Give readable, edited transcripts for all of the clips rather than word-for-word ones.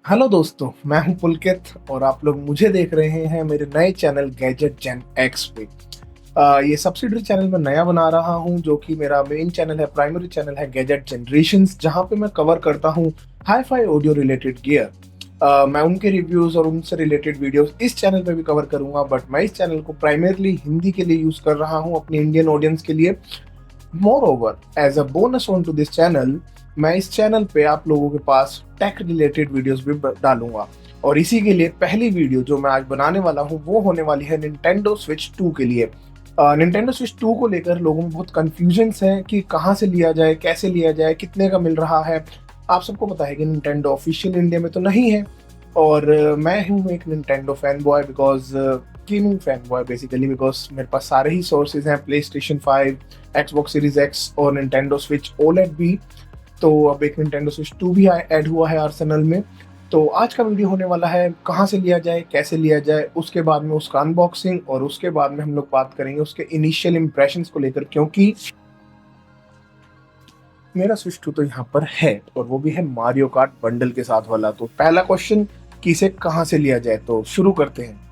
Hello दोस्तों, मैं हूं पुलकित और आप लोग मुझे देख रहे हैं मेरे नए चैनल गैजेट जेन एक्स पे। ये सब्सिडरी चैनल मैं नया बना रहा हूं, जो कि मेरा मेन चैनल है, प्राइमरी चैनल है गैजेट जनरेशंस, जहां पे मैं कवर करता हूं hi fi audio related gear. मैं उनके रिव्यूज और उनसे रिलेटेड वीडियोस इस चैनल पे भी कवर करूंगा, बट मैं इस चैनल को प्राइमरली हिंदी के लिए यूज कर रहा हूं, अपनी इंडियन ऑडियंस के लिए। Moreover, as a bonus onto this channel, मैं इस चैनल पे आप लोगों के पास टेक रिलेटेड वीडियोस भी डालूंगा। और इसी के लिए पहली वीडियो जो मैं आज बनाने वाला हूँ वो होने वाली है Nintendo Switch 2 के लिए। Nintendo Switch 2 को लेकर लोगों में बहुत कंफ्यूजन्स है कि कहाँ से लिया जाए, कैसे लिया जाए, कितने का मिल रहा है। आप सबको पता है कि Nintendo ऑफिशियल इंडिया में तो नहीं है, और मैं हूँ एक Nintendo fan boy, because gaming fan boy basically, because मेरे पास सारे ही सोर्सेज हैं, PlayStation 5, Xbox Series X और Nintendo Switch OLED भी। तो अब एक Nintendo Switch 2 भी ऐड हुआ है आर्सेनल में। तो आज का वीडियो होने वाला है कहाँ से लिया जाए, कैसे लिया जाए, उसके बाद में उसका अनबॉक्सिंग, और उसके बाद में हम लोग बात करेंगे उसके इनिशियल इंप्रेशंस को लेकर, क्योंकि मेरा स्विच 2 तो यहाँ पर है, और वो भी है मारियो कार्ट बंडल के साथ वाला। तो पहला क्वेश्चन कि इसे कहाँ से लिया जाए, तो शुरू करते हैं।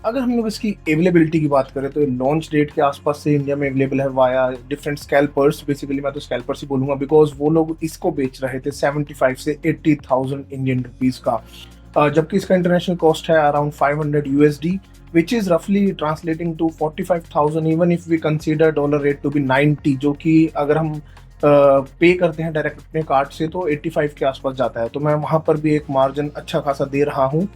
अगर हम लोग इसकी अवेलेबिलिटी की बात करें तो ये लॉन्च डेट के आसपास से इंडिया में अवेलेबल है वाया डिफरेंट स्कैल्पर्स। बेसिकली मैं तो स्कैल्पर्स ही बोलूंगा, बिकॉज वो लोग इसको बेच रहे थे 75 से 80,000 इंडियन रुपीज का। जबकि इसका इंटरनेशनल कॉस्ट है अराउंड 500 USD, विच इज रफली translating to 45,000, even if we consider dollar rate to be 90, जो कि अगर हम पे करते हैं डायरेक्ट अपने कार्ड से तो 85 के आसपास जाता है। तो मैं वहां पर भी एक मार्जिन अच्छा खासा दे रहा हूँ।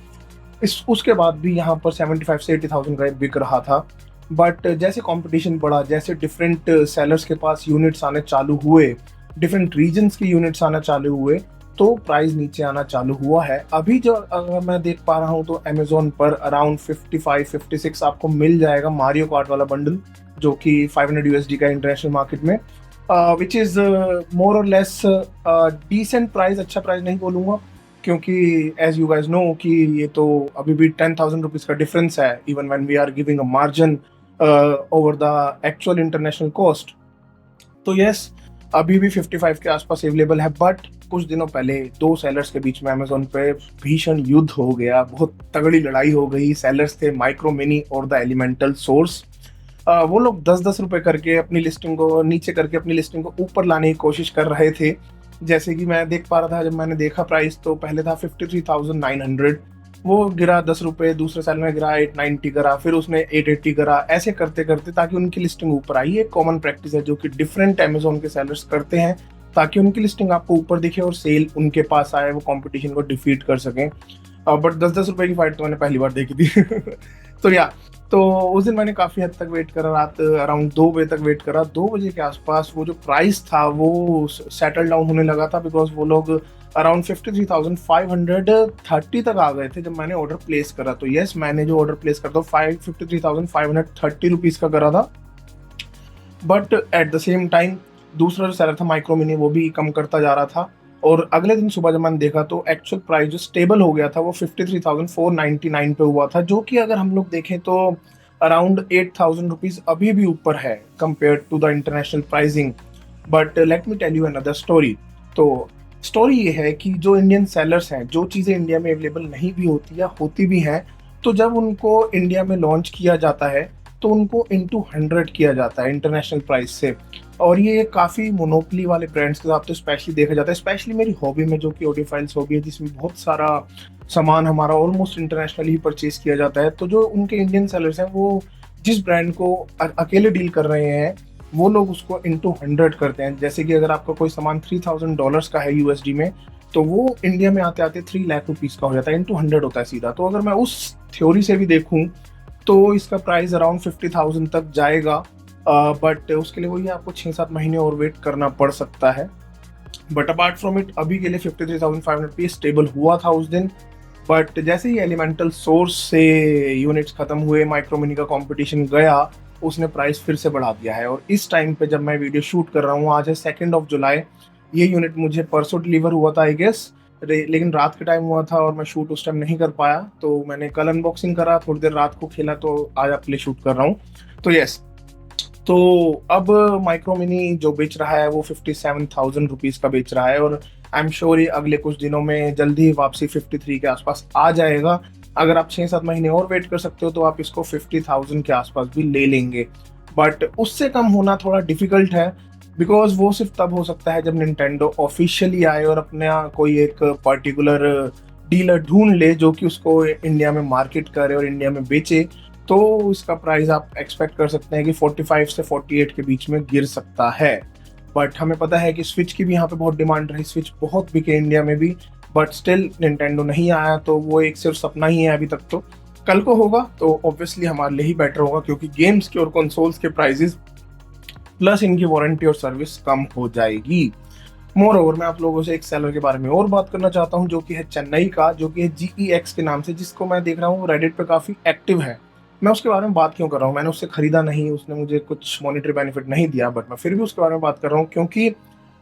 इस उसके बाद भी यहाँ पर 75 से 80,000 का बिक रहा था। बट जैसे कंपटीशन बढ़ा, जैसे डिफरेंट सेलर्स के पास यूनिट्स आने चालू हुए, डिफरेंट रीजन्स के यूनिट्स आना चालू हुए, तो प्राइस नीचे आना चालू हुआ है। अभी जो अगर मैं देख पा रहा हूँ तो अमेजोन पर अराउंड 55-56 आपको मिल जाएगा मारियो कार्ट वाला बंडल, जो कि 500 USD का इंटरनेशनल मार्केट में, विच इज मोर और लेस डिसेंट प्राइस। अच्छा प्राइस नहीं बोलूंगा, क्योंकि एज यू गाइज नो कि ये तो अभी भी 10,000 रुपीज का डिफरेंस है, even when we are giving a margin over the actual international cost. तो यस, अभी भी 55 के आसपास अवेलेबल है। बट कुछ दिनों पहले दो सेलर्स के बीच में अमेजोन पे भीषण युद्ध हो गया, बहुत तगड़ी लड़ाई हो गई। सेलर्स थे माइक्रो मिनी और द एलिमेंटल सोर्स। वो लोग 10-10 रुपए करके अपनी लिस्टिंग को नीचे करके अपनी लिस्टिंग को ऊपर लाने की कोशिश कर रहे थे। जैसे कि मैं देख पा रहा था, जब मैंने देखा प्राइस तो पहले था 53,900, वो गिरा 10 रुपए, दूसरे साल में गिरा 890 करा, फिर उसने 880 करा, ऐसे करते करते ताकि उनकी लिस्टिंग ऊपर आई। एक कॉमन प्रैक्टिस है जो कि डिफरेंट अमेजोन के सेलर्स करते हैं, ताकि उनकी लिस्टिंग आपको ऊपर दिखे और सेल उनके पास आए, वो कंपटीशन को डिफीट कर सकें। बट 10-10 रुपए की फाइट तो मैंने पहली बार देखी थी। तो या तो उस दिन मैंने काफी हद तक वेट करा, रात अराउंड 2 बजे तक वेट करा। 2 बजे के आसपास वो जो प्राइस था वो सेटल डाउन होने लगा था, बिकॉज वो लोग अराउंड 53,530 तक आ गए थे जब मैंने ऑर्डर प्लेस करा। तो यस, मैंने जो ऑर्डर प्लेस करा था 53,530 रुपीज का करा था। But at the same time दूसरा जो सेलर था माइक्रो मिनी, वो भी कम करता जा रहा था। और अगले दिन सुबह जब मैंने देखा तो एक्चुअल प्राइस जो स्टेबल हो गया था वो 53,499 पे हुआ था, जो कि अगर हम लोग देखें तो अराउंड 8,000 रुपीज अभी भी ऊपर है compare to the international pricing. But let me tell you another story. तो स्टोरी ये है कि जो इंडियन सेलर्स हैं, जो चीज़ें इंडिया में अवेलेबल नहीं भी होती या होती भी हैं, तो जब उनको इंडिया में लॉन्च किया जाता है तो उनको इनटू 100 किया जाता है इंटरनेशनल प्राइस से। और ये काफ़ी मोनोपली वाले ब्रांड्स के साथ तो स्पेशली देखा जाता है, स्पेशली मेरी हॉबी में जो कि ऑडियोफाइल्स हॉबी है, जिसमें बहुत सारा सामान हमारा ऑलमोस्ट इंटरनेशनल ही परचेज किया जाता है। तो जो उनके इंडियन सेलर्स हैं, वो जिस ब्रांड को अकेले डील कर रहे हैं, वो लोग उसको इनटू 100 करते हैं। जैसे कि अगर आपका कोई सामान $3,000 का है USD में, तो वो इंडिया में आते आते 3 लाख रुपीज का हो जाता है, इनटू 100 होता है सीधा। तो अगर मैं उस थ्योरी से भी देखूं तो इसका प्राइस अराउंड 50,000 तक जाएगा। बट उसके लिए वही आपको 6-7 महीने और वेट करना पड़ सकता है। बट अपार्ट फ्रॉम इट, अभी के लिए 53,500 पे स्टेबल हुआ था उस दिन। बट जैसे ही एलिमेंटल सोर्स से यूनिट्स खत्म हुए, माइक्रो मिनी का कंपटीशन गया, उसने प्राइस फिर से बढ़ा दिया है। और इस टाइम पे जब मैं वीडियो शूट कर रहा हूँ, आज है 2 जुलाई, ये यूनिट मुझे परसों डिलीवर हुआ था आई गेस, लेकिन रात के टाइम हुआ था और मैं शूट उस टाइम नहीं कर पाया। तो मैंने कल अनबॉक्सिंग करा, थोड़ी देर रात को खेला, तो आज आपके लिए शूट कर रहा हूँ। तो यस, तो अब माइक्रो मिनी जो बेच रहा है वो 57,000 रुपीज का बेच रहा है, और आई एम श्योर ये अगले कुछ दिनों में जल्दी ही वापसी 53 के आसपास आ जाएगा। अगर आप 6-7 महीने और वेट कर सकते हो तो आप इसको 50,000 के आसपास भी ले लेंगे, बट उससे कम होना थोड़ा डिफिकल्ट है, बिकॉज वो सिर्फ तब हो सकता है जब निंटेंडो ऑफिशियली आए और अपना कोई एक पर्टिकुलर डीलर ढूंढ ले जो कि उसको इंडिया में मार्केट करे और इंडिया में बेचे। तो इसका प्राइस आप एक्सपेक्ट कर सकते हैं कि 45 से 48 के बीच में गिर सकता है। बट हमें पता है कि स्विच की भी यहाँ पे बहुत डिमांड रही, स्विच बहुत बिके इंडिया में भी, बट स्टिल निंटेंडो नहीं आया, तो वो एक सिर्फ सपना ही है अभी तक। तो कल को होगा तो ऑब्वियसली हमारे लिए ही बेटर होगा, क्योंकि गेम्स के और कंसोल्स के प्राइजेस प्लस इनकी वारंटी और सर्विस कम हो जाएगी। मोर ओवर मैं आप लोगों से एक सेलर के बारे में और बात करना चाहता हूँ, जो कि है चेन्नई का, जो कि है GEX के नाम से, जिसको मैं देख रहा हूँ रेडिट पे काफी एक्टिव है। मैं उसके बारे में बात क्यों कर रहा हूँ, मैंने उससे खरीदा नहीं, उसने मुझे कुछ मॉनेटरी बेनिफिट नहीं दिया, बट मैं फिर भी उसके बारे में बात कर रहा हूँ क्योंकि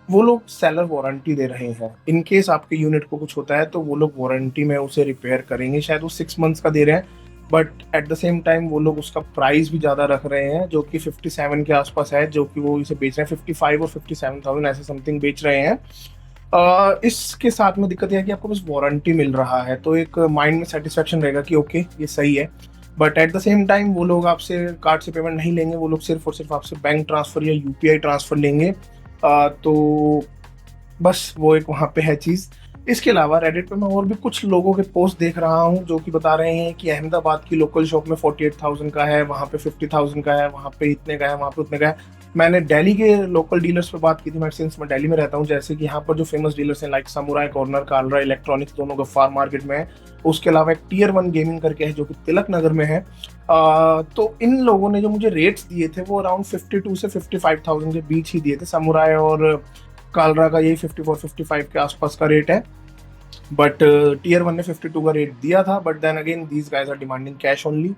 वो लोग सेलर वारंटी दे रहे हैं। इन केस आपके यूनिट को कुछ होता है तो वो लोग वारंटी में उसे रिपेयर करेंगे, शायद वो 6 मंथ्स का दे रहे हैं, but at the same time वो लोग उसका प्राइस भी ज़्यादा रख रहे हैं, जो कि 57 के आसपास है, जो कि वो इसे बेच रहे हैं 55 और 57,000 ऐसे समथिंग बेच रहे हैं। इसके साथ में दिक्कत यह है कि आपको बस वारंटी मिल रहा है, तो एक माइंड में सेटिस्फेक्शन रहेगा कि ओके ये सही है, but at the same time वो लोग आपसे कार्ड से पेमेंट नहीं लेंगे, वो लोग सिर्फ और सिर्फ आपसे बैंक ट्रांसफर या UPI ट्रांसफर लेंगे। तो बस वो एक वहाँ पे है चीज़। इसके अलावा रेडिट पे मैं और भी कुछ लोगों के पोस्ट देख रहा हूँ जो कि बता रहे हैं कि अहमदाबाद की लोकल शॉप में 48,000 का है, वहाँ पे 50,000 का है, वहाँ पे इतने का है, वहाँ पे उतने का है। मैंने दिल्ली के लोकल डीलर्स पे बात की थी, मैं सिंस मैं दिल्ली में रहता हूँ, जैसे कि यहाँ पर जो फेमस डीलर्स हैं like samurai corner, Kalra electronics, दोनों गफ्फार मार्केट में है। उसके अलावा एक Tier 1 गेमिंग करके है जो कि तिलक नगर में है। तो इन लोगों ने जो मुझे रेट्स दिए थे वो अराउंड 52 से 55,000 के बीच ही दिए थे। समुराई और कालरा का यही 54-55 के आसपास का रेट है, बट Tier 1 ने 52 का रेट दिया था, but then again these guys are demanding cash only.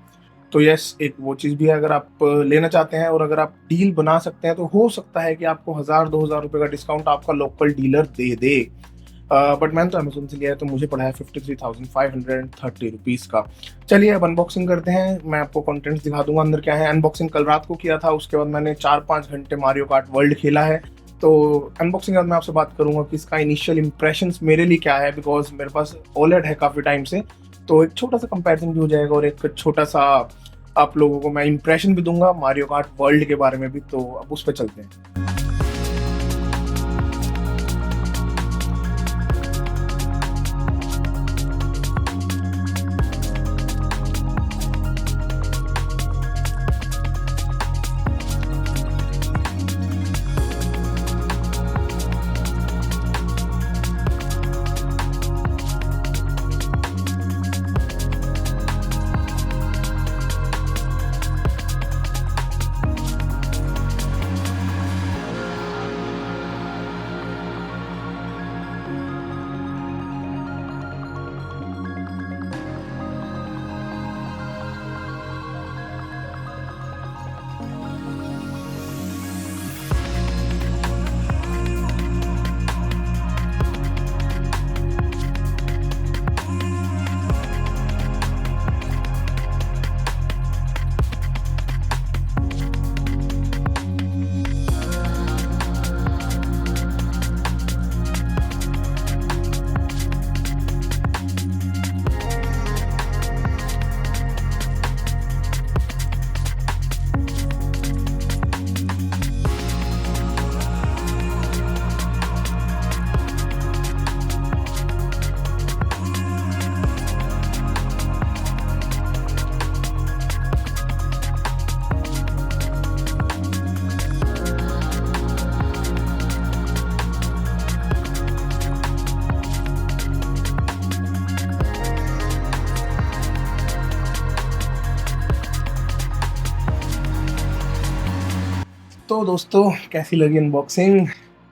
तो यस, एक वो चीज़ भी है, अगर आप लेना चाहते हैं और अगर आप डील बना सकते हैं तो हो सकता है कि आपको 1,000-2,000 रुपये का डिस्काउंट आपका local dealer they they. But मैंने तो अमेजोन से लिया है तो मुझे पड़ा है 53,530 रुपीज़ का। चलिए अब अनबॉक्सिंग करते हैं, मैं आपको कंटेंट्स दिखा दूंगा अंदर क्या है। अनबॉक्सिंग कल रात को किया था, उसके बाद मैंने 4-5 घंटे मारियो कार्ट वर्ल्ड खेला है। तो अनबॉक्सिंग के बाद मैं आपसे बात करूंगा कि इसका इनिशियल इंप्रेशंस मेरे लिए क्या है, बिकॉज मेरे पास OLED है काफ़ी टाइम से, तो एक छोटा सा कंपैरिजन भी हो जाएगा और एक छोटा सा आप लोगों को मैं इंप्रेशन भी दूंगा मारियो कार्ट वर्ल्ड के बारे में भी। तो अब उस पर चलते हैं। तो दोस्तों कैसी लगी अनबॉक्सिंग।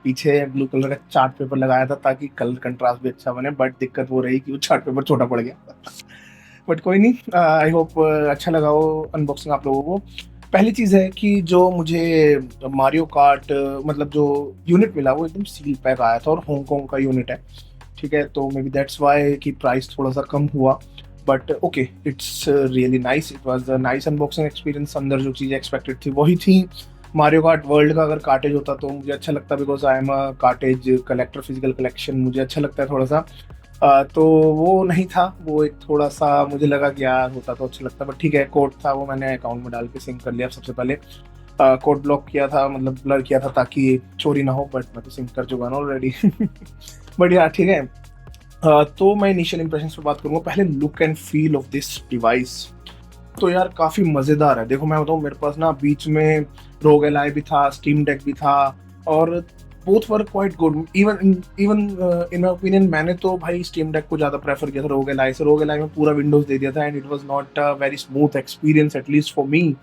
पीछे ब्लू कलर का चार्ट पेपर लगाया था ताकि कलर कंट्रास्ट भी अच्छा बने, बट दिक्कत वो रही कि वो चार्ट पेपर छोटा पड़ गया। बट कोई नहीं, आई होप अच्छा लगा हो अनबॉक्सिंग आप लोगों को। पहली चीज़ है कि जो मुझे मारियो कार्ट मतलब जो यूनिट मिला वो एकदम सील पैक आया था और हांगकांग का यूनिट है, ठीक है, तो मे बी दैट्स वाई कि प्राइस थोड़ा सा कम हुआ, but okay it's really nice, it was a nice unboxing experience. अंदर जो चीज़ें एक्सपेक्टेड थी वही थी। मारियो कार्ट वर्ल्ड का अगर कार्टेज होता तो मुझे अच्छा लगता, because I am a cartridge collector, physical collection मुझे अच्छा लगता है थोड़ा सा। तो वो नहीं था, वो एक थोड़ा सा मुझे लगा कि यार होता तो अच्छा लगता, बट ठीक है, कोड था वो मैंने अकाउंट में डाल के सिंक कर लिया सबसे पहले। कोड ब्लॉक किया था, मतलब ब्लर किया था ताकि चोरी ना हो, बट मैं तो सिंक कर चुका ना ऑलरेडी। बट यार ठीक है। तो मैं इनिशियल इंप्रेशंस पे बात करूंगा, पहले look and feel of this device. तो यार काफी मजेदार है। देखो मैं बताऊं, मेरे पास ना बीच में रोग एलाई भी था, स्टीम डेक भी था, और both were quite good. Even even in my opinion मैंने तो भाई स्टीम डेक को ज्यादा प्रेफर किया था रोग एलाई से। रोग एलाई में पूरा विंडोज दे दिया था and it was not a very smooth experience at least for me.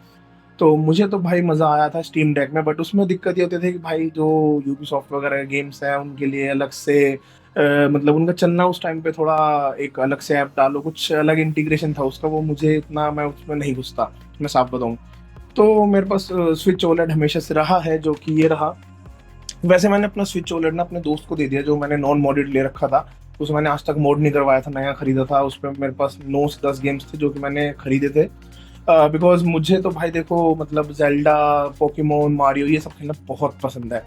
तो मुझे तो भाई मजा आया था स्टीम डेक में, बट उसमें दिक्कत ये होती थी कि भाई जो यूबीसॉफ्ट वगैरह गेम्स हैं उनके लिए अलग से मतलब उनका चलना उस टाइम पे थोड़ा, एक अलग से ऐप डालो, कुछ अलग इंटीग्रेशन था उसका, वो मुझे इतना, मैं उसमें नहीं घुसता, मैं साफ बताऊं। तो मेरे पास स्विच ओलेड हमेशा से रहा है, जो कि ये रहा। वैसे मैंने अपना स्विच ओलेड ना अपने दोस्त को दे दिया, जो मैंने नॉन मॉडेड ले रखा था। उसमें मैंने आज तक मोड नहीं करवाया था, नया खरीदा था। उस पर मेरे पास 9 से 10 गेम्स थे जो कि मैंने खरीदे थे, बिकॉज मुझे तो भाई देखो मतलब जेल्डा, पोकेमोन, मारियो ये सब खेलना बहुत पसंद है।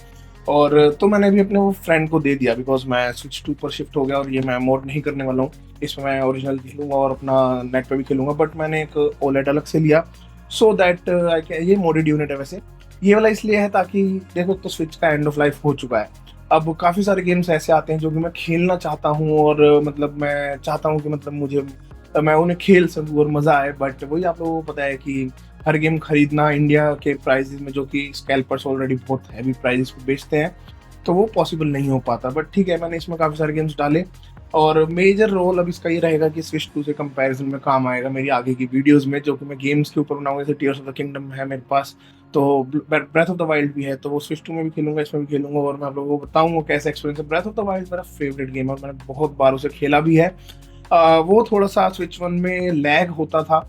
और तो मैंने भी अपने वो फ्रेंड को दे दिया, बिकॉज मैं स्विच 2 पर शिफ्ट हो गया और ये मैं मोड नहीं करने वाला हूँ। इसमें मैं ओरिजिनल खेलूंगा और अपना नेट पे भी खेलूंगा, बट मैंने एक ओलेड अलग से लिया सो दैट आई कैन, ये मोडेड यूनिट है वैसे। ये वाला इसलिए है ताकि देखो, तो स्विच का एंड ऑफ लाइफ हो चुका है। अब काफ़ी सारे गेम्स ऐसे आते हैं जो कि मैं खेलना चाहता हूँ, और मतलब मैं चाहता हूँ कि मतलब मुझे, मैं उन्हें खेल सकूँ और मज़ा आए, बट वही आप लोगों को पता है कि हर गेम खरीदना इंडिया के प्राइसेस में, जो कि स्कैल्पर्स ऑलरेडी बहुत हैवी प्राइसेस पे बेचते हैं, तो वो पॉसिबल नहीं हो पाता। बट ठीक है, मैंने इसमें काफ़ी सारे गेम्स डाले, और मेजर रोल अब इसका ये रहेगा कि स्विच 2 से कंपैरिजन में काम आएगा मेरी आगे की वीडियोस में, जो कि मैं गेम्स के ऊपर बनाऊंगा। जैसे टीयर्स ऑफ द किंगडम है मेरे पास, तो ब्रेथ ऑफ द वाइल्ड भी है, तो वो स्विच 2 में भी खेलूंगा, इसमें भी खेलूंगा, और मैं आप लोगों को बताऊंगा कैसा एक्सपीरियंस है। ब्रेथ ऑफ द वाइल्ड मेरा फेवरेट गेम है और मैंने बहुत बार उसे खेला भी है। वो थोड़ा सा स्विच 1 में लैग होता था।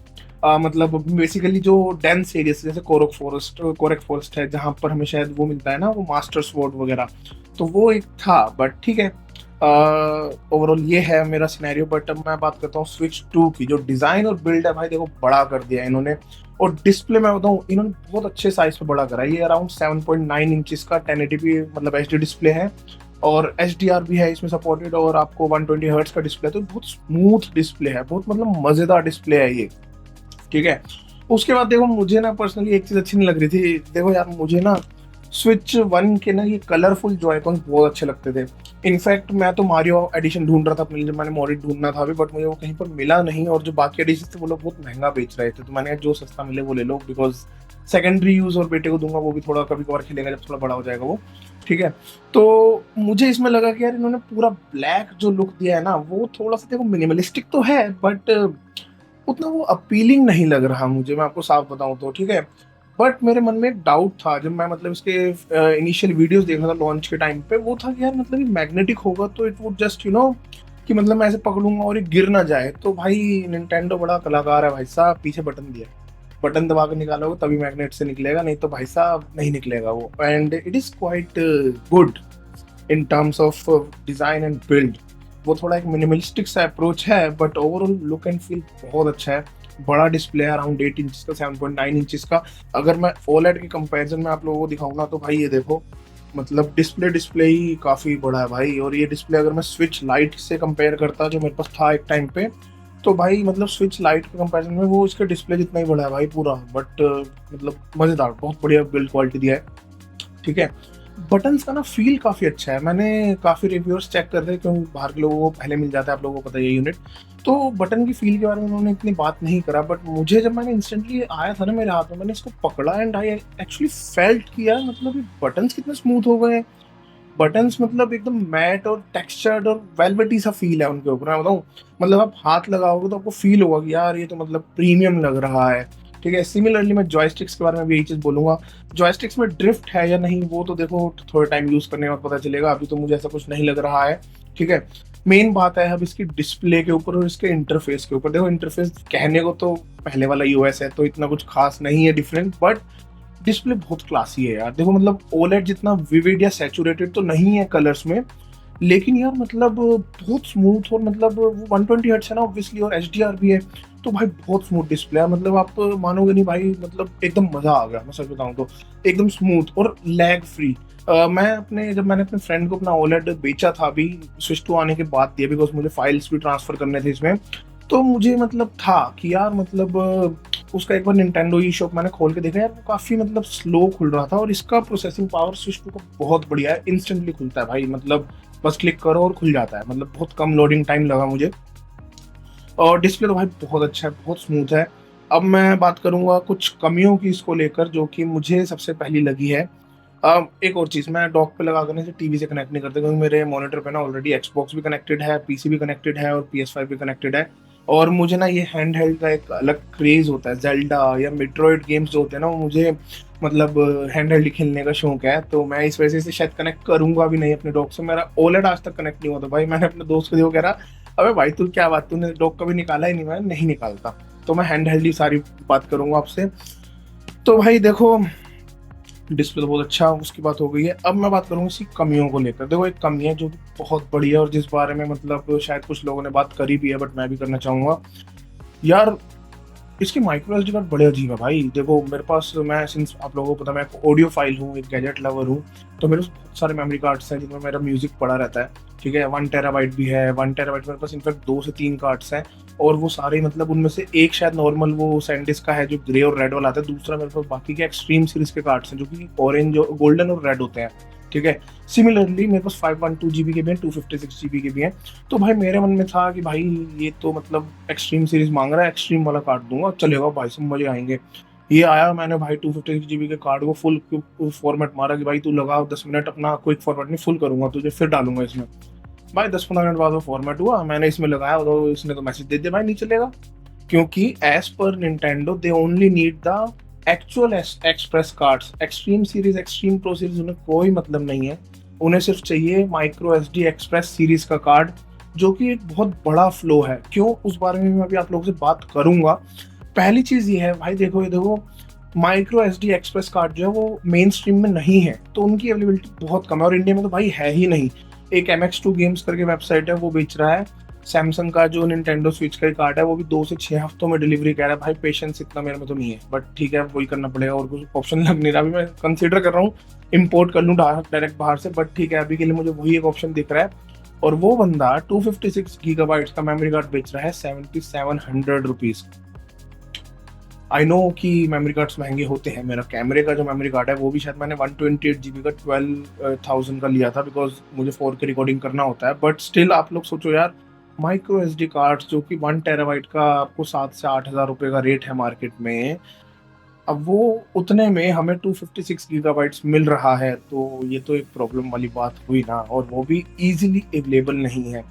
मतलब बेसिकली जो डेंस एरिया जैसे कोरेक फॉरेस्ट है, जहाँ पर हमें शायद वो मिलता है ना, वो मास्टर स्वॉर्ड वगैरह, तो वो एक था, बट ठीक है। ओवरऑल ये है मेरा सिनेरियो। बट अब मैं बात करता हूँ स्विच 2 की। जो डिजाइन और बिल्ड है भाई, देखो बड़ा कर दिया है इन्होंने, और डिस्प्ले मैं बताऊँ इन्होंने बहुत अच्छे साइज पे बड़ा करा है। ये अराउंड 7.9 इंचेस का 1080p मतलब एचडी डिस्प्ले है, और एचडीआर भी है इसमें सपोर्टेड, और आपको 120 हर्ट्ज का डिस्प्ले है, तो बहुत स्मूथ डिस्प्ले है, बहुत मतलब मजेदार डिस्प्ले है ये। ठीक है। उसके बाद देखो, मुझे ना पर्सनली एक चीज अच्छी नहीं लग रही थी। देखो यार, मुझे ना स्विच 1 के ना ये कलरफुल जो आइकॉन्स बहुत अच्छे लगते थे। इनफैक्ट मैं तो मारियो एडिशन ढूंढ रहा था अपने लिए, जब मैंने मॉडिड ढूंढना था अभी, बट मुझे वो कहीं पर मिला नहीं, और जो बाकी एडिशन थे वो लोग बहुत महंगा बेच रहे थे, तो मैंने जो सस्ता मिले वो ले लो, बिकॉज सेकेंडरी यूज और बेटे को दूंगा, वो भी थोड़ा कभी कभार खेलेगा जब थोड़ा बड़ा हो जाएगा वो। ठीक है। तो मुझे इसमें लगा कि यार इन्होंने पूरा ब्लैक जो लुक दिया है ना, वो थोड़ा सा देखो मिनिमलिस्टिक तो है, बट उतना वो अपीलिंग नहीं लग रहा मुझे, मैं आपको साफ बताऊं तो। ठीक है। बट मेरे मन में एक डाउट था जब मैं मतलब इसके इनिशियल वीडियोस देख रहा था लॉन्च के टाइम पे, वो था कि यार मतलब ये मैग्नेटिक होगा तो इट वुड जस्ट कि मतलब मैं ऐसे पकड़ूंगा और ये गिर ना जाए। तो भाई निंटेंडो बड़ा कलाकार है भाई साहब, पीछे बटन दिया, बटन दबा के निकालोगे तभी मैग्नेट से निकलेगा, नहीं तो भाई साहब नहीं निकलेगा वो। And it is quite good in terms of design and build. वो थोड़ा एक मिनिमलिस्टिक सा अप्रोच है, but overall look and feel बहुत अच्छा है। बड़ा डिस्प्ले है, अराउंड 8 इंच का, 7.9 इंच का। अगर मैं ओलेड के कंपैरिजन में आप लोगों को दिखाऊँ ना, तो भाई ये देखो, मतलब डिस्प्ले ही काफ़ी बड़ा है भाई। और ये डिस्प्ले अगर मैं स्विच लाइट से कंपेयर करता, जो मेरे पास था एक टाइम पे, तो भाई मतलब स्विच लाइट के कंपैरिजन में वो इसका डिस्प्ले जितना ही बड़ा है भाई पूरा। बट मतलब मज़ेदार, बहुत बढ़िया बिल्ड क्वालिटी दिया है। ठीक है। बटन्स का ना फील काफ़ी अच्छा है। मैंने काफ़ी रिव्यूअर्स चेक कर रहे हैं, क्योंकि बाहर के लोगों को पहले मिल जाता है, आप लोगों को पता है ये यूनिट। तो बटन की फील के बारे में उन्होंने इतनी बात नहीं करा, बट मुझे जब मैंने इंस्टेंटली आया था ना मेरे हाथ में, मैंने इसको पकड़ा एंड आई एक्चुअली फेल्ट किया, मतलब ये बटन्स कितने स्मूथ हो गए हैं। बटन्स मतलब एकदम मैट और टेक्सचर्ड और वेलवेटी सा फील है उनके ऊपर, मैं बताऊँ। मतलब आप हाथ लगाओगे तो आपको फील होगा कि यार ये तो मतलब प्रीमियम लग रहा है। ठीक है। सिमिलरली मैं जॉयस्टिक्स के बारे में भी यही चीज़ बोलूंगा। जॉयस्टिक्स में ड्रिफ्ट है या नहीं वो तो देखो थोड़ा टाइम यूज़ करने के बाद पता चलेगा, अभी तो मुझे ऐसा कुछ नहीं लग रहा है। ठीक है। मेन बात है अब इसकी डिस्प्ले के ऊपर और इसके इंटरफेस के ऊपर। देखो इंटरफेस कहने को तो पहले वाला यूएस है, तो इतना कुछ खास नहीं है डिफरेंट, बट डिस्प्ले बहुत क्लासी है यार। देखो मतलब ओलेड जितना विविड या सैचुरेटेड तो नहीं है कलर्स में, लेकिन यार मतलब बहुत स्मूथ, और मतलब वो 120 हर्ट्ज है ना ऑब्वियसली, और एचडीआर भी है, तो भाई बहुत स्मूथ डिस्प्ले है, मतलब आप मानोगे नहीं भाई, मतलब एकदम मजा आ गया, मैं सच बताऊं तो एकदम स्मूथ और लैग फ्री। जब मैंने अपने फ्रेंड को अपना ओलेड बेचा था अभी स्विच टू आने के बाद दिया, बिकॉज मुझे फाइल्स भी ट्रांसफर करने थे इसमें, तो मुझे मतलब था कि यार मतलब उसका एक बार निंटेंडो ई शॉप मैंने खोल के देखा यार, वो काफी मतलब स्लो खुल रहा था, और इसका प्रोसेसिंग पावर स्विच टू का बहुत बढ़िया है, इंस्टेंटली खुलता है भाई, मतलब बस क्लिक करो और खुल जाता है, मतलब बहुत कम लोडिंग टाइम लगा मुझे। और डिस्प्ले तो भाई बहुत अच्छा है, बहुत स्मूथ है। अब मैं बात करूंगा कुछ कमियों की इसको लेकर, जो कि मुझे सबसे पहली लगी है। एक और चीज़, मैं डॉक पे लगा करने से टीवी से कनेक्ट नहीं करता, क्योंकि मेरे मॉनिटर पे ना ऑलरेडी एक्सबॉक्स भी कनेक्टेड है, पीसी भी कनेक्टेड है और PS5 भी कनेक्टेड है। और मुझे ना ये हैंड हेल्ड का एक अलग क्रेज होता है, जेल्डा या मेट्रोइड गेम्स जो होते हैं ना, वो मुझे मतलब हैंड हेल्ड खेलने का शौक है, तो मैं इस वजह से शायद कनेक्ट करूंगा भी नहीं अपने डॉक से। मेरा ओलेड आज तक कनेक्ट नहीं होता भाई, मैंने अपने दोस्त को देखो, कह रहा अबे भाई तू क्या बात, तूने डॉक कभी निकाला ही नहीं, मैं नहीं निकालता। तो मैं हैंड हेल्ड ही सारी बात करूंगा आपसे। तो भाई देखो, डिस्प्ले तो बहुत अच्छा, उसकी बात हो गई है। अब मैं बात करूंगा इसकी कमियों को लेकर। देखो एक कमी है जो कि बहुत बड़ी है, और जिस बारे में मतलब शायद कुछ लोगों ने बात करी भी है, बट मैं भी करना चाहूंगा यार। इसकी माइक्रो एसडी कार्ड बड़े अजीब है भाई। देखो मेरे पास, मैं सिंस आप लोगों को पता, मैं एक ऑडियो फाइल हूँ, एक गैजेट लवर हूँ, तो मेरे पास बहुत सारे मेमोरी कार्ड्स हैं जिनमें मेरा म्यूजिक पड़ा रहता है। ठीक है, 1 टेराबाइट भी है, 1 टेराबाइट मेरे पास इनफैक्ट 2 से 3 कार्ड्स हैं। और वो सारे मतलब उनमें से एक शायद नॉर्मल वो सैंडिस्क का है जो ग्रे और रेड वाला आता है, दूसरा मेरे पास बाकी के एक्सट्रीम सीरीज के कार्ड्स हैं जो कि ऑरेंज, गोल्डन और रेड होते हैं। ठीक है, सिमिलरली मेरे पास 512 GB के भी हैं, 256 GB के भी हैं। तो भाई मेरे मन में था कि भाई ये तो मतलब एक्सट्रीम सीरीज मांग रहा है, एक्सट्रीम वाला काट दूंगा, चलेगा भाई, सब मजे आएंगे। ये आया, मैंने भाई 256 GB के कार्ड को फुल फॉर्मेट मारा कि भाई तू लगा 10 मिनट अपना, क्विक फॉर्मेट नहीं फुल करूंगा तुझे, फिर डालूंगा इसमें। भाई 10-15 मिनट बाद वो फॉर्मेट हुआ, मैंने इसमें लगाया, तो इसने तो मैसेज दे दिया भाई नहीं चलेगा, क्योंकि as per Nintendo they only need the actual express cards. Extreme series, extreme pro series उन्हें कोई मतलब नहीं है, उन्हें सिर्फ चाहिए माइक्रो SD एक्सप्रेस सीरीज का कार्ड, जो कि एक बहुत बड़ा फ्लो है। क्यों, उस बारे में मैं अभी आप लोगों से बात करूंगा। पहली चीज ये है भाई, देखो ये देखो, माइक्रो SD एक्सप्रेस कार्ड जो है वो मेन स्ट्रीम में नहीं है, तो उनकी अवेलेबिलिटी बहुत कम है, और इंडिया में तो भाई है ही नहीं। एक MX2 गेम्स करके वेबसाइट है, वो बेच रहा है। सैमसंग का जो निंटेंडो स्विच का कार्ड है वो भी 2 से 6 हफ्तों में डिलीवरी कह रहा है भाई, पेशेंस इतना मेरे में तो नहीं है, बट ठीक है वही करना पड़ेगा, और कुछ ऑप्शन लग नहीं रहा। अभी मैं कंसीडर कर रहा हूँ इम्पोर्ट कर लूँ डायरेक्ट बाहर से, बट ठीक है अभी के लिए मुझे वही एक ऑप्शन दिख रहा है। और वो बंदा 256 GB का मेमोरी कार्ड बेच रहा है 7700 रुपीज। आई नो कि मेमोरी कार्ड्स महंगे होते हैं, मेरा कैमरे का जो मेमोरी कार्ड है वो भी शायद मैंने 128 GB का 12,000 का लिया था, बिकॉज मुझे 4K रिकॉर्डिंग करना होता है, बट स्टिल आप लोग सोचो यार, माइक्रो SD कार्ड जो कि 1 टेराबाइट का आपको 7 से 8 हज़ार रुपये का रेट है मार्केट में, अब वो उतने में हमें 256 GB मिल रहा है, तो ये तो एक प्रॉब्लम वाली बात हुई ना, और वो भी इजीली अवेलेबल नहीं है।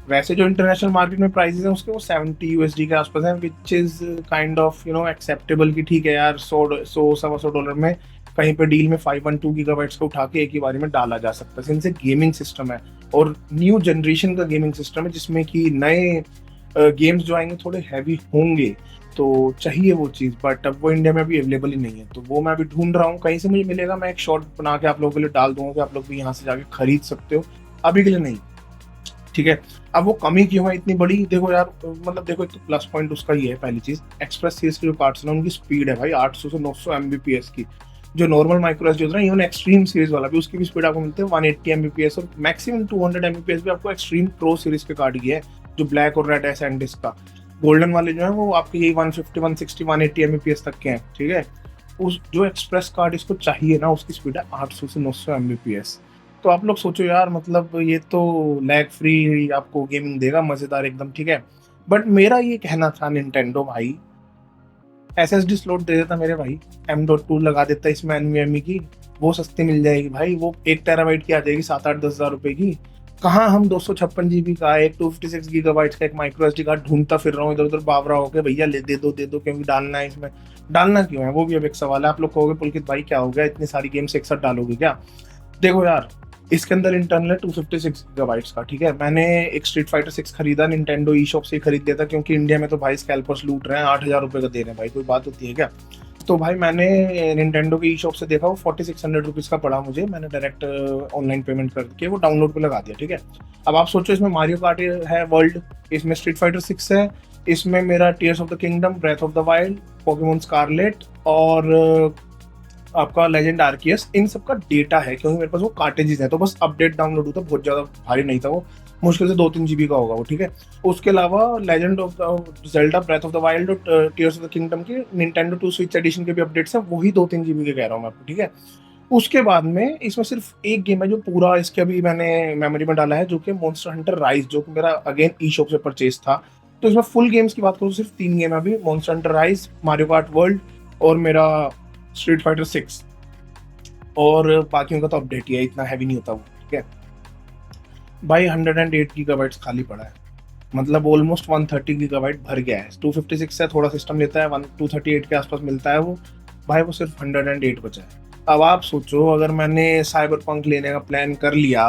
वैसे जो इंटरनेशनल मार्केट में प्राइसेस हैं उसके वो 70 USD के आसपास हैं, which is kind of acceptable, कि ठीक है यार, 100-125 डॉलर में कहीं पे डील में 512 GB का उठा के एक ही बारी में डाला जा सकता है, सिंस एक गेमिंग सिस्टम है और न्यू जनरेशन का गेमिंग सिस्टम है, जिसमें कि नए गेम्स जो आएंगे थोड़े हैवी होंगे, तो चाहिए वो चीज़, बट अब वो इंडिया में अभी अवेलेबल ही नहीं है, तो वो मैं अभी ढूंढ रहा हूँ, कहीं से मुझे मिलेगा मैं एक शॉर्ट बना के आप लोगों के लिए डाल दूंगा कि आप लोग भी यहाँ से जाके खरीद सकते हो, अभी के लिए नहीं। ठीक है, अब वो कमी क्यों है इतनी बड़ी, देखो यार, मतलब देखो एक तो प्लस पॉइंट उसका ही है, पहली चीज एक्सप्रेस सीरीज के जो कार्ड्स ना उनकी स्पीड है भाई 800 से 900 MBPS की। जो नॉर्मल माइक्रो एसडी होता है, इवन एक्सट्रीम सीरीज वाला भी, उसकी भी स्पीड आपको मिलती है 180 MBPS, और मैक्सिमम 200 MBPS भी आपको एक्सट्रीम प्रो सीरीज के कार्ड की है, जो ब्लैक और रेड है सैंडिस्क का। गोल्डन वाले जो है वो आपके यही 150, 160, 180 MBPS तक के हैं। ठीक है, उस जो एक्सप्रेस कार्ड इसको चाहिए ना, उसकी स्पीड है 800 से 900 MBPS। तो आप लोग सोचो यार, मतलब ये तो लैग फ्री आपको गेमिंग देगा मजेदार एकदम। ठीक है, बट मेरा ये कहना था निंटेंडो भाई, SSD स्लॉट दे देता मेरे भाई, M.2 लगा देता इसमें NVMe की, वो सस्ती मिल जाएगी भाई, वो 1 टेराबाइट की आ जाएगी 7-8-10 हज़ार रुपए की। कहाँ हम 256 GB का एक 256 GB का एक माइक्रो SD कार्ड ढूंढता फिर रहा हूँ इधर उधर बाबरा होकर, भैया ले दे दो, क्योंकि डालना है इसमें। डालना क्यों है वो भी अब एक सवाल है। आप लोग कहोगे पुलकित भाई क्या हो गया, इतनी सारी गेम्स एक साथ डालोगे क्या? देखो यार, इसके अंदर इंटरनल है 256 GB का। ठीक है, मैंने एक स्ट्रीट फाइटर 6 खरीदा निंटेंडो ई शॉप से ही खरीद लिया था, क्योंकि इंडिया में तो भाई स्कैल्पर्स लूट रहे हैं, 8,000 रुपये का दे रहे हैं भाई, कोई बात होती है क्या? तो भाई मैंने निंटेंडो के ई शॉप से देखा, वो 4600 रुपीज़ का पड़ा मुझे, मैंने डायरेक्ट ऑनलाइन पेमेंट करके वो डाउनलोड पे लगा दिया। ठीक है, अब आप सोचो इसमें मारियो कार्ट है वर्ल्ड, इसमें स्ट्रीट फाइटर 6 है, इसमें मेरा Tears of the Kingdom, Breath of the Wild, Pokemon Scarlet और आपका लेजेंड आर्कियस, इन सब का डेटा है क्योंकि मेरे पास वो कार्टेजेस है। तो बस अपडेट डाउनलोड हुआ था, बहुत ज़्यादा भारी नहीं था वो, मुश्किल से 2-3 GB का होगा वो, ठीक है। उसके अलावा Legend of the Zelda, Breath of the Wild और टीयर्स ऑफ द किंगडम के निंटेंडो 2 स्विच एडिशन के भी अपडेट्स हैं, वही 2-3 GB के कह रहा हूँ मैं आपको, ठीक है। उसके बाद में इसमें सिर्फ एक गेम है जो पूरा इसके अभी मैंने मेमोरी में डाला है, जो कि मॉन्स्टर हंटर राइज, जो कि मेरा अगेन ई शॉप से परचेज था। तो इसमें फुल गेम्स की बात करूँ तो सिर्फ 3 गेम है अभी, monster Hunter rise, Mario cart world और मेरा स्ट्रीट फाइटर 6। और बाकियों का तो अपडेट ही है, इतना हैवी नहीं होता वो, ठीक है भाई। 108 GB खाली पड़ा है, मतलब ऑलमोस्ट 130 GB भर गया है। 256 से थोड़ा सिस्टम लेता है, 238 के आसपास मिलता है वो भाई, वो सिर्फ 108 बचा है। अब आप सोचो, अगर मैंने साइबर पंक लेने का प्लान कर लिया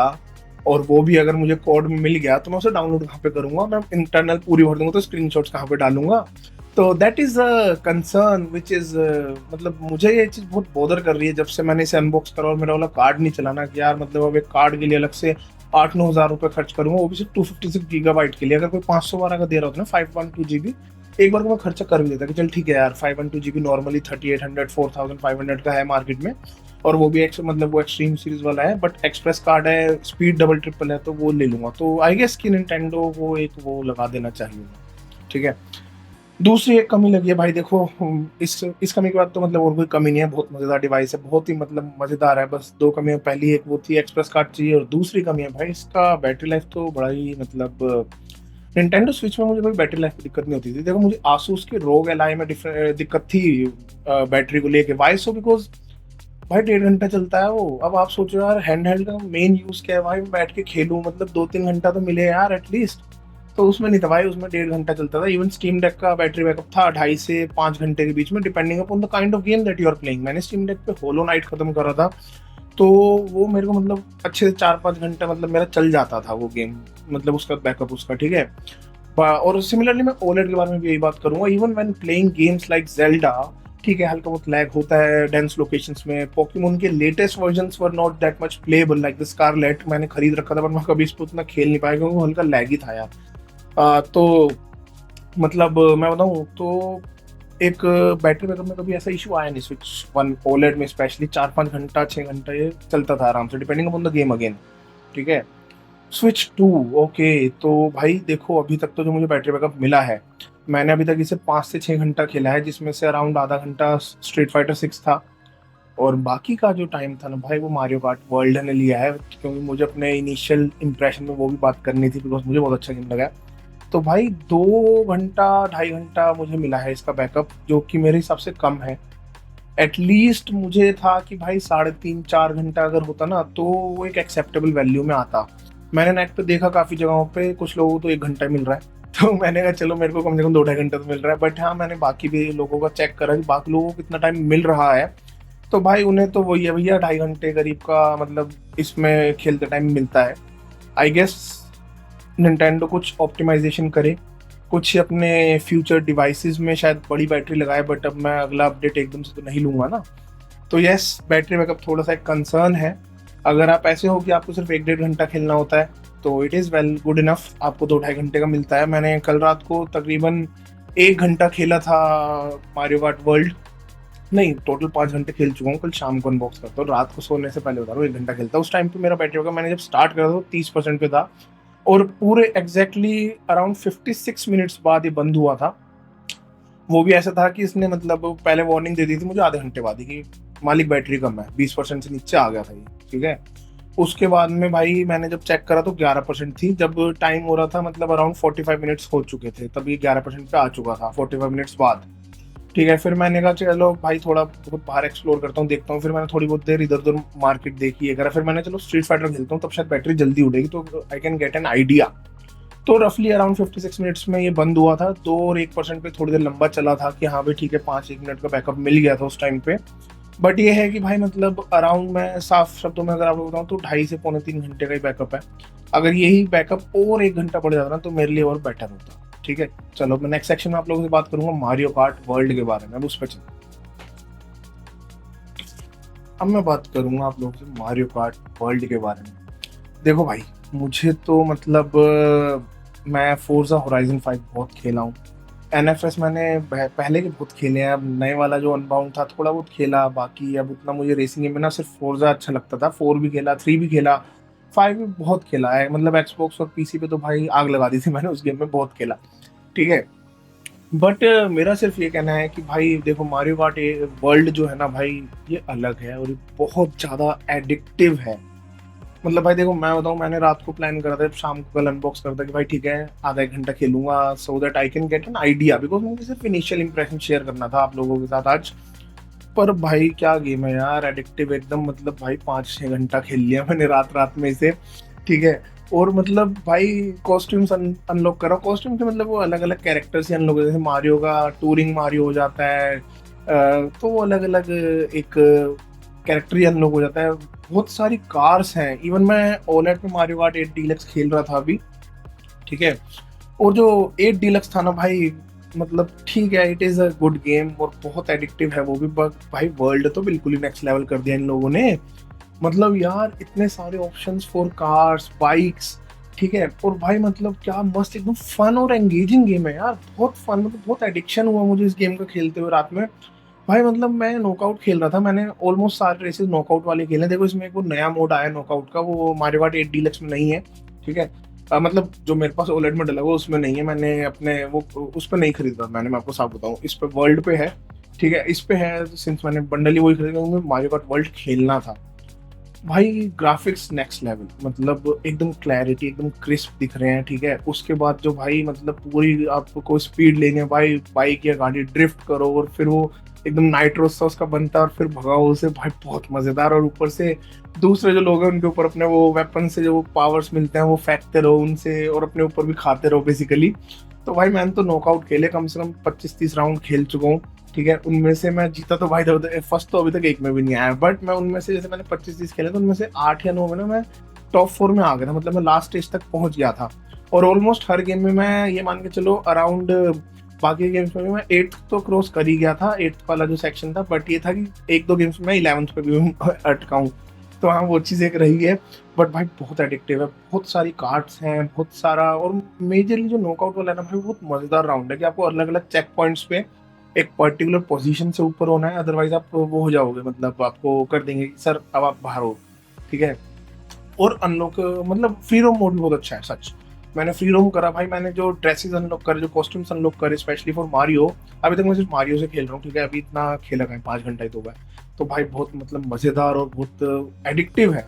और वो भी अगर मुझे कोड में मिल गया, तो मैं उसे डाउनलोड कहाँ पे करूंगा, मैं इंटरनल पूरी भर दूंगा तो स्क्रीनशॉट्स कहाँ पे डालूंगा। तो that is a concern which is, मतलब मुझे ये चीज़ बहुत बॉदर कर रही है जब से मैंने इसे अनबॉक्स करा और मेरा वाला कार्ड नहीं चलाना कि यार, मतलब अब एक कार्ड के लिए अलग से 8-9 हज़ार रुपये खर्च करूंगा, वो भी सिर्फ 256 GB के लिए। अगर कोई 512 का दे रहा होता ना 512 GB, एक बार को मैं खर्चा कर भी देता कि चल ठीक है यार, 512 GB नॉर्मली 3800 4500 का है मार्केट में, और वो भी मतलब वो एक्सट्रीम सीरीज वाला है, बट एक्सप्रेस कार्ड है, स्पीड डबल ट्रिपल है, तो वो ले लूंगा। तो आई गेस कि निंटेंडो वो एक वो लगा देना चाहिए, ठीक है। दूसरी एक कमी लगी है भाई, देखो इस कमी के बाद तो मतलब और कोई कमी नहीं है, बहुत मजेदार डिवाइस है, बहुत ही मतलब मजेदार है। बस दो कमी है, पहली एक वो थी एक्सप्रेस कार्ड चाहिए, और दूसरी कमी है भाई इसका बैटरी लाइफ तो बड़ा ही मतलब, निंटेंडो स्विच में मुझे कोई बैटरी लाइफ की दिक्कत नहीं होती थी। देखो मुझे आसूस के रोग एलाई में दिक्कत थी बैटरी को लेके, वाई सो बिकॉज भाई 1.5 घंटा चलता है वो। अब आप सोचो यार, हैंड हेल्ड का मेन यूज क्या है भाई, मैं बैठ के खेलूं, मतलब 2-3 घंटा तो मिले यार एटलीस्ट। तो उसमें नहीं था भाई, उसमें 1.5 घंटा चलता था। इवन स्टीम डेक का बैटरी बैकअप था 2.5 से 5 घंटे के बीच में, depending upon the kind of game that you are playing. मैंने स्टीम डेक पे होलो नाइट खत्म करा था, तो वो मेरे को मतलब अच्छे से 4-5 घंटे मतलब मेरा चल जाता था वो गेम, मतलब उसका बैकअप उसका, ठीक है। और सिमिलरली मैं ओलेड के बारे में भी यही बात करूंगा, even when playing games like Zelda, ठीक है हल्का बहुत लैग होता है डेंस लोकेशंस में। पोकेमोन के latest versions were not that much playable, like the Scarlet मैंने खरीद रखा था, पर मैं कभी इस पर उतना खेल नहीं पाया क्योंकि वो हल्का लैग ही था यार। तो मतलब मैं बताऊँ तो एक बैटरी बैकअप में कभी ऐसा इशू आया नहीं स्विच वन ओलेड में, स्पेशली 4-5 घंटा 6 घंटा ये चलता था आराम से, depending upon the game again, ठीक है। स्विच 2, ओके, तो भाई देखो अभी तक तो जो मुझे बैटरी बैकअप मिला है, मैंने अभी तक इसे 5 से 6 घंटा खेला है, जिसमें से अराउंड आधा घंटा स्ट्रीट फाइटर 6 था, और बाकी का जो टाइम था ना भाई, वो मारियो कार्ट वर्ल्ड ने लिया है, क्योंकि मुझे अपने इनिशियल इंप्रेशन में वो भी बात करनी थी, बिकॉज मुझे बहुत अच्छा गेम लगा है। तो भाई 2 घंटा 2.5 घंटा मुझे मिला है इसका बैकअप, जो कि मेरे हिसाब से कम है। एटलीस्ट मुझे था कि भाई 3.5-4 घंटा अगर होता ना, तो वो एक एक्सेप्टेबल वैल्यू में आता। मैंने नेट पे देखा काफ़ी जगहों पे, कुछ लोगों को तो 1 घंटा मिल रहा है तो मैंने कहा चलो मेरे को कम से कम 2-2.5 घंटा तो मिल रहा है। बट हाँ, मैंने बाकी भी लोगों का चेक करा कि बाकी लोगों को कितना टाइम मिल रहा है, तो भाई उन्हें तो वही है भैया, 2.5 घंटे करीब का मतलब इसमें खेलते टाइम मिलता है। आई गेस निंटेंडो कुछ ऑप्टिमाइजेशन करे, कुछ अपने फ्यूचर डिवाइसेस में शायद बड़ी बैटरी लगाए, बट अब मैं अगला अपडेट एकदम से तो नहीं लूंगा ना। तो यस, बैटरी बैकअप थोड़ा सा एक कंसर्न है। अगर आप ऐसे हो कि आपको सिर्फ 1-1.5 घंटा खेलना होता है, तो it is well good enough, आपको 2-2.5 घंटे का मिलता है। मैंने कल रात को तकरीबन 1 घंटा खेला था मारियो कार्ट वर्ल्ड, नहीं टोटल 5 घंटे खेल चुका हूँ। कल शाम को अनबॉक्स करता हूँ, रात को सोने से पहले बता रहा हूँ 1 घंटा खेलता। उस टाइम पे मेरा बैटरी बैकअप मैंने जब स्टार्ट करा था 30% पे था, और पूरे एग्जैक्टली अराउंड 56 मिनट्स बाद ये बंद हुआ था। वो भी ऐसा था कि इसने मतलब पहले वार्निंग दे दी थी मुझे आधे घंटे बाद ही कि मालिक बैटरी कम है, 20% से नीचे आ गया था ये, ठीक है। उसके बाद में भाई मैंने जब चेक करा तो 11% थी, जब टाइम हो रहा था मतलब अराउंड 45 मिनट्स हो चुके थे, तब ये 11% पे आ चुका था 45 मिनट्स बाद, ठीक है। फिर मैंने कहा चलो भाई थोड़ा बहुत बाहर एक्सप्लोर करता हूँ, देखता हूँ। फिर मैंने थोड़ी बहुत देर इधर उधर मार्केट देखी है, फिर मैंने चलो स्ट्रीट फाइटर खेलता हूँ, तब शायद बैटरी जल्दी उड़ेगी, तो I can get an idea. तो रफली अराउंड 56 मिनट्स में ये बंद हुआ था। 2 और 1% पे थोड़ी देर लंबा चला था कि हाँ भाई ठीक है, 5-1 मिनट का बैकअप मिल गया था उस टाइम पे। बट ये है कि भाई मतलब अराउंड, मैं साफ शब्दों में अगर आपको बताऊँ तो 2.5 से 2.75 घंटे का ही बैकअप है। अगर यही बैकअप और 1 घंटा बढ़ जाता ना, तो मेरे लिए और बेटर होता, ठीक है। चलो मैं नेक्स्ट सेक्शन में आप लोगों से बात करूंगा मारियो कार्ट वर्ल्ड के बारे में, अब उस पर चलो। अब मैं बात करूंगा आप लोगों से मारियो कार्ट वर्ल्ड के बारे में। देखो भाई, मुझे तो मतलब मैं फोर्जा होराइजन 5 बहुत खेला हूँ, एनएफएस मैंने पहले के बहुत खेले हैं, अब नए वाला जो अनबाउंड था थोड़ा बहुत खेला, बाकी अब उतना मुझे रेसिंग गेम में ना सिर्फ फोर्जा अच्छा लगता था। 4 भी खेला, 3 भी खेला, 5 भी बहुत खेला है, मतलब एक्सबॉक्स और पीसी पे तो भाई आग लगा दी थी मैंने उस गेम में, बहुत खेला। ठीक है। बट मेरा सिर्फ ये कहना है कि भाई देखो मारियो कार्ट वर्ल्ड जो है ना भाई, ये अलग है और ये बहुत ज्यादा एडिक्टिव है। मतलब भाई देखो मैं बताऊं, मैंने रात को प्लान करा था, शाम को कल अनबॉक्स करता कि भाई ठीक है आधा एक घंटा खेलूंगा, so that I can get an idea, because मुझे सिर्फ इनिशियल इंप्रेशन शेयर करना था आप लोगों के साथ आज। पर भाई क्या गेम है यार, एडिक्टिव एकदम, मतलब भाई 5-6 घंटा खेल लिया मैंने रात रात में इसे। ठीक है। और मतलब भाई कॉस्ट्यूम्स अनलॉक करा, कॉस्ट्यूम के मतलब वो अलग अलग कैरेक्टर्स ही अनलॉक, जैसे मारियो का टूरिंग मारियो हो जाता है, तो वो अलग अलग एक कैरेक्टर ही अनलॉक हो जाता है। बहुत सारी कार्स हैं, इवन मैं ओलेट पे मारियो कार्ट 8 डीलक्स खेल रहा था अभी। ठीक है। और जो 8 डीलक्स था ना भाई, मतलब ठीक है it is a good game और बहुत एडिक्टिव है वो भी, बट भाई वर्ल्ड तो बिल्कुल ही नेक्स्ट लेवल कर दिया इन लोगों ने। मतलब यार इतने सारे ऑप्शंस फॉर कार्स बाइक्स। ठीक है। और भाई मतलब क्या मस्त एकदम फन और एंगेजिंग गेम है यार, बहुत फन, मतलब बहुत एडिक्शन हुआ मुझे इस गेम का खेलते हुए रात में। भाई मतलब मैं नॉकआउट खेल रहा था, मैंने ऑलमोस्ट सारे रेसेस नॉकआउट वाले खेले। देखो इसमें एक वो नया मोड आया नॉकआउट का, वो मारियो कार्ट 8 डीलक्स में नहीं है। ठीक है। मतलब जो मेरे पास ओलेड में डला हुआ उसमें नहीं है, मैंने अपने वो उस पर नहीं खरीदा मैंने, मैं आपको साफ बताऊं, इस पे वर्ल्ड पे है। ठीक है। इस पे है, सिंस मैंने बंडल ही वही खरीदा, मुझे मारियो कार्ट वर्ल्ड खेलना था। भाई ग्राफिक्स नेक्स्ट लेवल, मतलब एकदम क्लैरिटी, एकदम क्रिस्प दिख रहे हैं। ठीक है। उसके बाद जो भाई मतलब पूरी आपको स्पीड लेनी है भाई, बाइक या गाड़ी ड्रिफ्ट करो और फिर वो एकदम नाइट्रो सा उसका बनता है और फिर भगाओ उसे, भाई बहुत मजेदार। और ऊपर से दूसरे जो लोग हैं उनके ऊपर अपने वो वेपन से जो पावर्स मिलते हैं वो फेंकते रहो उनसे और अपने ऊपर भी खाते रहो बेसिकली। तो भाई मैंने तो नॉकआउट खेले कम से कम 25-30 राउंड खेल चुका हूँ। ठीक है। उनमें से मैं जीता तो भाई फर्स्ट तो अभी तक एक में भी नहीं आया, बट मैं उनमें से, जैसे मैंने 25-30 खेले तो उनमें से 8 या 9 में ना मैं टॉप 4 में आ गया था, मतलब मैं लास्ट स्टेज तक पहुंच गया था। और ऑलमोस्ट हर गेम में मैं ये मान के चलो अराउंड, बाकी गेम्स में भी मैं 8th तो क्रॉस कर ही गया था, 8th वाला जो सेक्शन था, बट ये था कि एक दो गेम्स में मैं 11th पे भी अटका हूँ। तो हाँ वो चीज़ एक रही है। बट भाई बहुत एडिक्टिव है, बहुत सारी कार्ड्स हैं, बहुत सारा, और मेजरली जो नॉकआउट वाला है ना भाई, बहुत मजेदार राउंड है कि आपको अलग अलग चेक पॉइंट्स पे एक पर्टिकुलर पोजीशन से ऊपर होना है, अदरवाइज आप वो हो जाओगे, मतलब आपको कर देंगे कि सर अब आप बाहर हो। ठीक है। और अनलॉक, मतलब फ्री रोम मोड भी बहुत अच्छा है सच। मैंने फ्री रोम करा भाई, मैंने जो ड्रेसेस अनलॉक करे, जो कॉस्ट्यूम्स अनलॉक करे स्पेशली फॉर मारियो। अभी तक मैं सिर्फ मारियो से खेल रहा हूँ। ठीक है। अभी इतना खेला है 5 घंटा ही तो हुआ है। तो भाई बहुत मतलब मजेदार और बहुत एडिक्टिव है।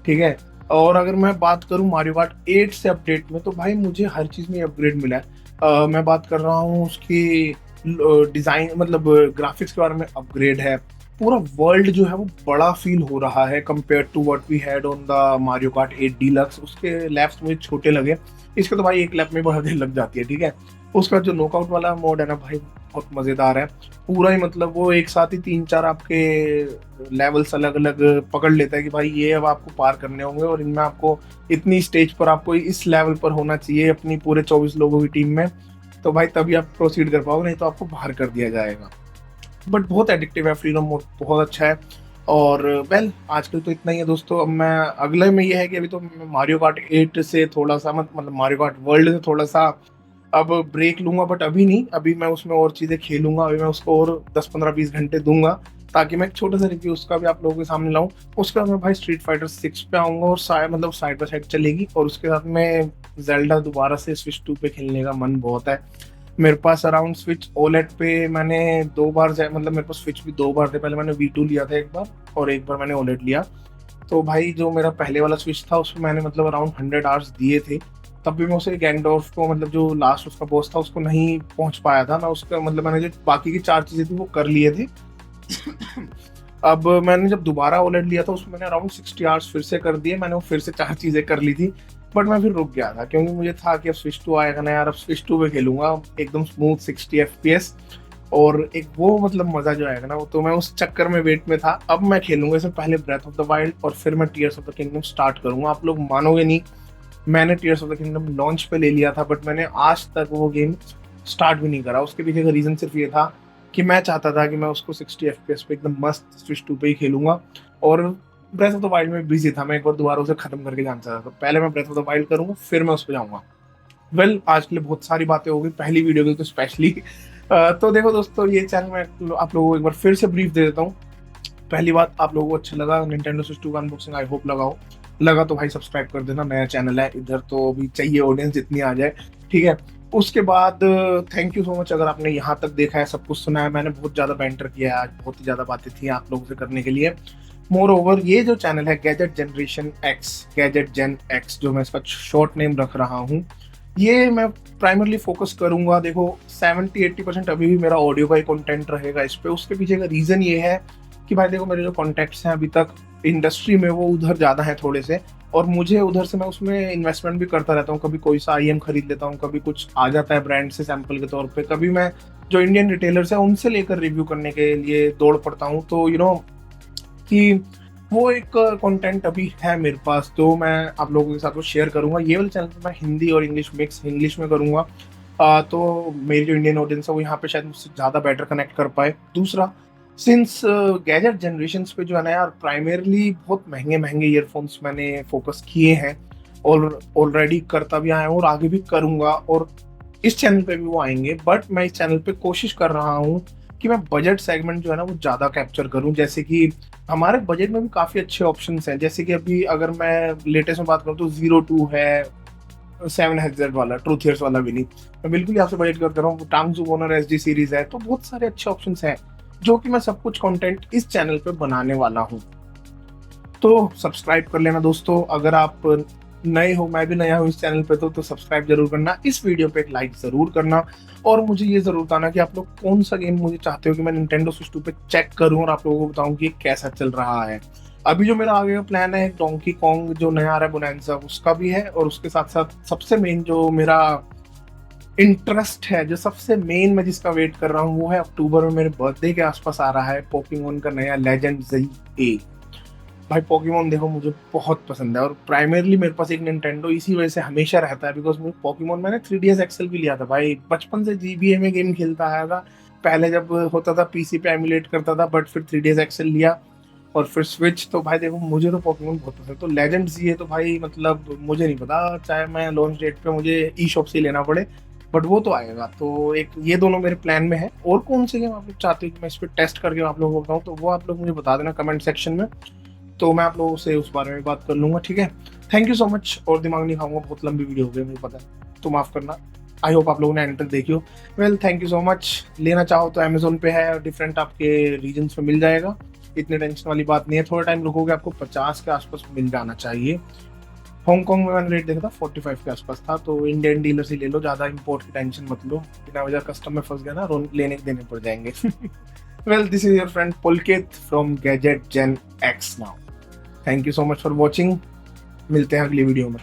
ठीक है। और अगर मैं बात करूँ मारियो कार्ट 8 से अपडेट में, तो भाई मुझे हर चीज़ में अपग्रेड मिला है। मैं बात कर रहा हूँ उसकी डिज़ाइन, मतलब ग्राफिक्स के बारे में अपग्रेड है। पूरा वर्ल्ड जो है वो बड़ा फील हो रहा है compare to what we had on the Mario Kart 8 Deluxe. उसके लैप्स मुझे छोटे लगे, इसके तो भाई एक लैप में बहुत देर लग जाती है। ठीक है। उसका जो नॉकआउट वाला मोड है ना भाई, बहुत मजेदार है। पूरा ही मतलब वो एक साथ ही 3-4 आपके लेवल्स अलग अलग पकड़ लेता है कि भाई ये अब आपको पार करने होंगे, और इनमें आपको इतनी स्टेज पर आपको इस लेवल पर होना चाहिए अपनी पूरे 24 लोगों की टीम में। तो भाई तभी आप प्रोसीड कर पाओगे, नहीं तो आपको बाहर कर दिया जाएगा। बट बहुत एडिक्टिव है, फ्रीडम मोड बहुत अच्छा है। और वेल आजकल तो इतना ही है दोस्तों। अब मैं अगले में ये है कि अभी तो मैं मारियो कार्ट 8 से थोड़ा सा मतलब मारियो कार्ट वर्ल्ड से थोड़ा सा अब ब्रेक लूंगा, बट अभी नहीं, अभी मैं उसमें और चीज़ें खेलूंगा, अभी मैं उसको और 10-15-20 घंटे दूंगा, ताकि मैं एक छोटा सा रिव्यू उसका भी आप लोगों के सामने लाऊं। उसके बाद मैं भाई स्ट्रीट फाइटर 6 पे आऊंगा और मतलब साइड बाय साइड चलेगी, और उसके साथ में जेल्डा दोबारा से स्विच 2 पे खेलने का मन बहुत है। मेरे पास अराउंड स्विच ओलेट पे मैंने 2 बार मतलब मेरे पास स्विच भी 2 बार थे, पहले मैंने V2 लिया था एक बार, और एक बार मैंने ओलेट लिया। तो भाई जो मेरा पहले वाला स्विच था उसमें मैंने मतलब अराउंड 100 आवर्स दिए थे। तब भी मैं उसे गैंगडॉर्फ को, मतलब जो लास्ट उसका बॉस था उसको नहीं पहुंच पाया था मैं, उसका मतलब मैंने जो बाकी की 4 चीजें थी वो कर लिए थे। अब मैंने जब दोबारा ओलेड लिया था उसमें मैंने अराउंड 60 आवर्स फिर से कर दिए, मैंने वो फिर से 4 चीजें कर ली थी। बट मैं फिर रुक गया था क्योंकि मुझे था कि अब स्विच 2 आएगा ना यार, अब स्विच 2 पे खेलूंगा एकदम स्मूथ 60 FPS, और एक वो मतलब मजा जो आएगा ना वो, तो मैं उस चक्कर में वेट में था। अब मैं खेलूंगा इससे पहले ब्रेथ ऑफ द वाइल्ड, और फिर मैं tears of the kingdom start करूंगा। आप लोग मानोगे नहीं, मैंने tears of the kingdom launch पे ले लिया था, बट मैंने आज तक वो गेम स्टार्ट भी नहीं करा। उसके पीछे का रीजन सिर्फ ये था कि मैं चाहता था कि मैं उसको 60 FPS पे एकदम मस्त स्विच 2 पे ही खेलूंगा, और ब्रेथ ऑफ द वाइल्ड में बिजी था, मैं एक बार दोबारा उसे खत्म करके जाना चाहता था। तो पहले मैं ब्रेथ ऑफ द वाइल्ड करूंगा, फिर मैं उस पर जाऊंगा। आज के लिए बहुत सारी बातें हो गई, पहली वीडियो के लिए तो स्पेशली। तो देखो दोस्तों, ये चैनल मैं आप लोगों को एक बार फिर से ब्रीफ दे देता हूँ। पहली बात, आप लोगों को अच्छा लगा Nintendo Switch 2 का अनबॉक्सिंग, आई होप लगा तो भाई सब्सक्राइब कर देना, नया चैनल है इधर तो अभी चाहिए ऑडियंस जितनी आ जाए, ठीक है। उसके बाद थैंक यू सो मच अगर आपने यहाँ तक देखा है, सब कुछ सुना है। मैंने बहुत ज़्यादा बैंटर किया है आज, बहुत ही ज़्यादा बातें थी आप लोगों से करने के लिए। मोर ओवर, ये जो चैनल है gadget generation x, gadget Gen x, जो मैं इसका शॉर्ट नेम रख रहा हूँ, ये मैं प्राइमरली फोकस करूंगा। देखो 70-80% अभी भी मेरा ऑडियो का ही कंटेंट रहेगा इस पे। उसके पीछे का रीज़न ये है कि भाई देखो, मेरे जो कॉन्टैक्ट्स हैं अभी तक इंडस्ट्री में वो उधर ज़्यादा हैं थोड़े से, और मुझे उधर से मैं उसमें इन्वेस्टमेंट भी करता रहता हूँ। कभी कोई सा आईएम खरीद लेता हूँ, कभी कुछ आ जाता है ब्रांड से सैंपल के तौर पे, कभी मैं जो इंडियन रिटेलर्स हैं उनसे लेकर रिव्यू करने के लिए दौड़ पड़ता हूँ। तो कि वो एक कंटेंट अभी है मेरे पास, तो मैं आप लोगों के साथ वो शेयर करूंगा। ये वाले चैनल पे मैं हिंदी और इंग्लिश मिक्स इंग्लिश में करूंगा, तो मेरी जो इंडियन ऑडियंस है वो यहाँ पे शायद मुझसे ज़्यादा बेटर कनेक्ट कर पाए। दूसरा, सिंस गैजेट जनरेशन पे जो है ना यार, प्राइमरली बहुत महंगे महंगे ईयरफोन्स मैंने फोकस किए हैं और ऑलरेडी करता भी आया हूँ और आगे भी करूँगा, और इस चैनल पे भी वो आएंगे। बट मैं इस चैनल पे कोशिश कर रहा हूँ कि मैं बजट सेगमेंट जो है ना वो ज़्यादा कैप्चर करूँ। जैसे कि हमारे बजट में भी काफ़ी अच्छे ऑप्शंस हैं, जैसे कि अभी अगर मैं लेटेस्ट में बात करूँ तो Zero 2 है, 7 HZ वाला, ट्रूथ ईयर्स वाला भी नहीं, मैं बिल्कुल यहाँ से बजट कर रहा हूँ। टांग ओनर एसडी सीरीज है, तो बहुत सारे अच्छे ऑप्शंस हैं जो कि मैं सब कुछ कंटेंट इस चैनल पे बनाने वाला हूँ। तो सब्सक्राइब कर लेना दोस्तों, अगर आप नए हो, मैं भी नया हूँ इस चैनल पे, तो सब्सक्राइब जरूर करना, इस वीडियो पे एक लाइक जरूर करना, और मुझे ये जरूर बताना कि आप लोग कौन सा गेम मुझे चाहते हो कि मैं Nintendo Switch 2 पे चेक करूँ और आप लोगों को बताऊँ कि ये कैसा चल रहा है। अभी जो मेरा आगे का प्लान है, डोंकी कॉन्ग जो नया आ रहा है बोनांजा, उसका भी है, और उसके साथ साथ सबसे मेन जो मेरा इंटरेस्ट है, जो सबसे मेन मैं जिसका वेट कर रहा हूँ, वो है अक्टूबर में मेरे बर्थडे के आसपास आ रहा है पोकेमोन का नया लेजेंड Z-A। भाई पोकेमोन देखो मुझे बहुत पसंद है, और प्राइमरली मेरे पास एक निंटेंडो इसी वजह से हमेशा रहता है, बिकॉज मुझे पोकेमोन, मैंने 3DS एक्सेल भी लिया था भाई, बचपन से GBA में गेम खेलता आया था। पहले जब होता था पीसी पे एमुलेट करता था, बट फिर 3DS एक्सेल लिया और फिर स्विच। तो भाई देखो मुझे तो पोकेमोन बहुत पसंद है, तो लेजेंड Z है तो भाई मतलब मुझे नहीं पता, चाहे मैं लॉन्च डेट पे मुझे ई शॉप से लेना पड़े, बट वो तो आएगा। तो एक ये दोनों मेरे प्लान में है। और कौन से गेम आप लोग चाहते हो कि मैं इस पर टेस्ट करके आप लोगों को बताऊँ, तो वो आप लोग मुझे बता देना कमेंट सेक्शन में, तो मैं आप लोगों से उस बारे में बात कर लूंगा, ठीक है। थैंक यू सो मच, और दिमाग नहीं खाऊंगा, बहुत लंबी वीडियो हो गई मुझे पता है, तो माफ करना। आई होप आप लोगों ने एंड तक देखी हो। Well thank you so much. लेना चाहो तो अमेजोन पे है, डिफरेंट आपके रीजन में मिल जाएगा, इतनी टेंशन वाली बात नहीं है। थोड़ा टाइम रुकोगे, आपको 50 के आसपास मिल जाना चाहिए। हांगकांग में मैंने रेट देखा था 45 के आसपास था, तो इंडियन डीलर से ले लो, ज़्यादा इंपोर्ट की टेंशन मत लो, बिना वजह कस्टम में फंस गया ना, लेने देने पड़ जाएंगे। Well this is your friend Pulkit from Gadget Gen X now. Thank you so much for watching, मिलते हैं अगली वीडियो में।